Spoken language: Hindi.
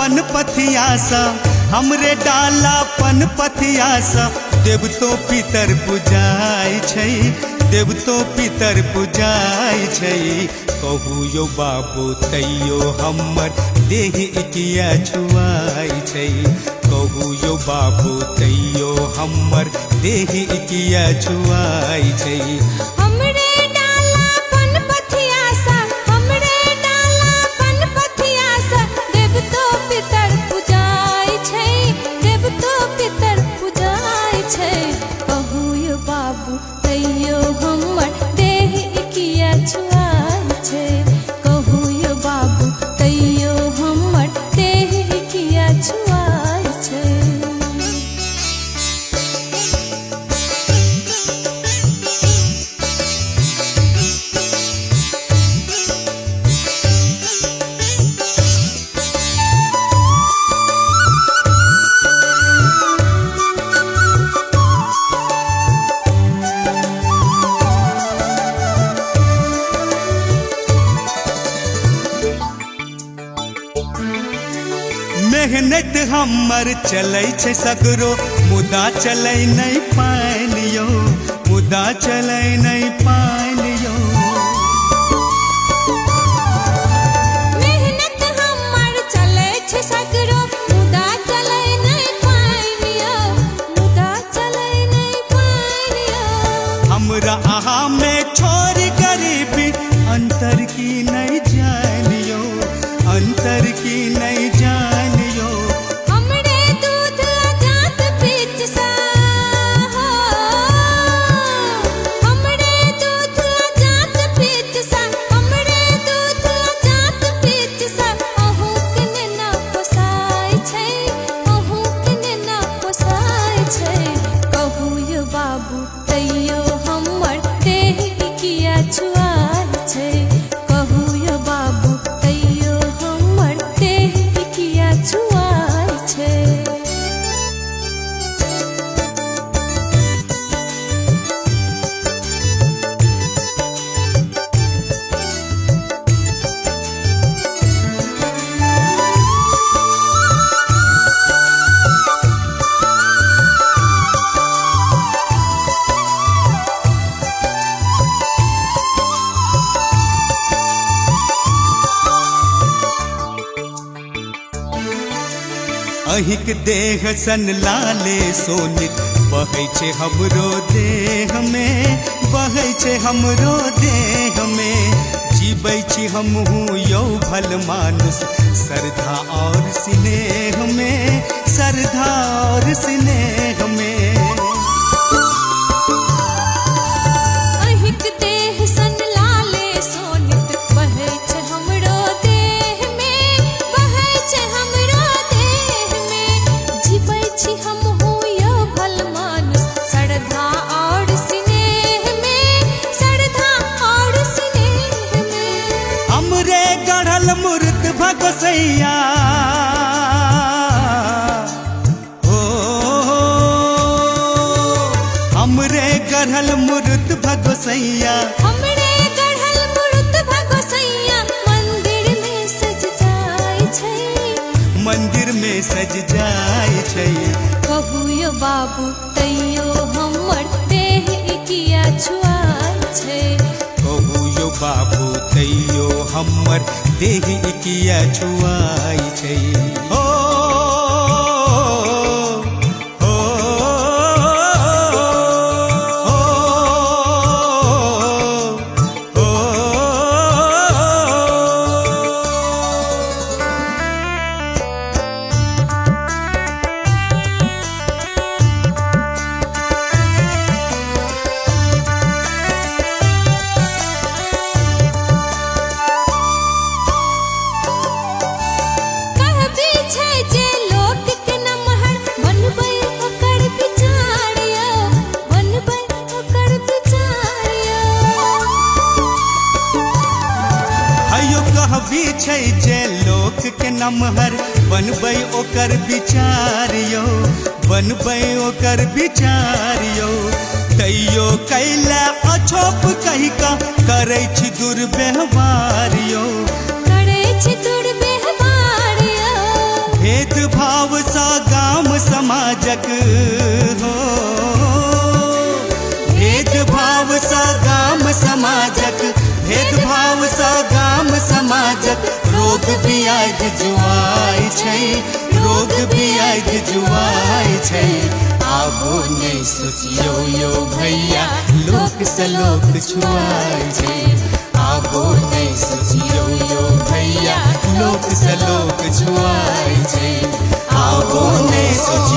पन पथिया सा हमरे डाला पन पथिया सा देवतो पितर पूजाय छै देवतो पितर पूजाय छै कहू यो बाबू तैयो हमर देह किया छुआय छै कहू यो बाबू तैयो हमर देह किया छुआय छै हमरे डाला पन पथिया सा हमरे डाला पन पथिया सा देवतो पितर पूजाय छै देवतो पितर पूजाय छै कहू यो बाबू तैयो हमर देह किया छुआय छै कहू यो बाबू तैयो हमर देह किया छुआय छै मेहनत हमर चलै छै सगरो मुदा चलै नहीं पानियो मुदा चलै नहीं पानियो मेहनत हमर चलै छै सगरो मुदा चलै नहीं पानियो मुदा चलै नहीं पानियो हमरा अहा में छोड़ गरीबी अंतर की नहीं जानियो अंतर की नहीं जानियो हमरे दूध आजात पीच सा हमरे दूध आजात पीच सा हमरे दूध आजात पीच सा अहू कने ना पोसाय छै अहू कने ना पोसाय छै कहू यो बाबू तैयो हमर देह किया छुआय छै कहू यो बाबू तैयो हमर देह किया छुआय छै अहिक देह सन लाले सोनित बहै छै हमरो देह में बहै छै हमरो देह में जीबै छी हमहू यौ भल मानुष श्रद्धा और स्नेह में श्रद्धा और स्नेह में अहिक देह सन लाले सोनित बहै छै हमरो देह में बहै छै हमरो देह में जीबै छी हमहू यो भल मानुष श्रद्धा और स्नेह में श्रद्धा और स्नेह में हमरे गढ़ल मूर्त भगोसैया हमरे गढ़ल मूर्त भगोसैया हमरे गढ़ल मूर्त भगोसैया मंदिर में सज जाय छै मंदिर में सज जाय छै कहू यो बाबू तैयो हमर देह किया छुआय छै कहू यो बाबू तैयो हमर देह किया छुआय छै ओ छै जे लोक के नमहर बनबै ओकर विचारियो बनबै ओकर विचारियो तैयो कैला अछोप कहि का करै छी दुर्व्यवहार यो करै छी दुर्व्यवहार यो रोग व्याधि जुआई छै, रोग व्याधि जुआई छै। आबो नहीं सोचियो यो भैया लोक से लोक छुआई छै। आबो नहीं सोचियो यो भैया लोक से लोक छुआई छै। आबो नहीं सोचियो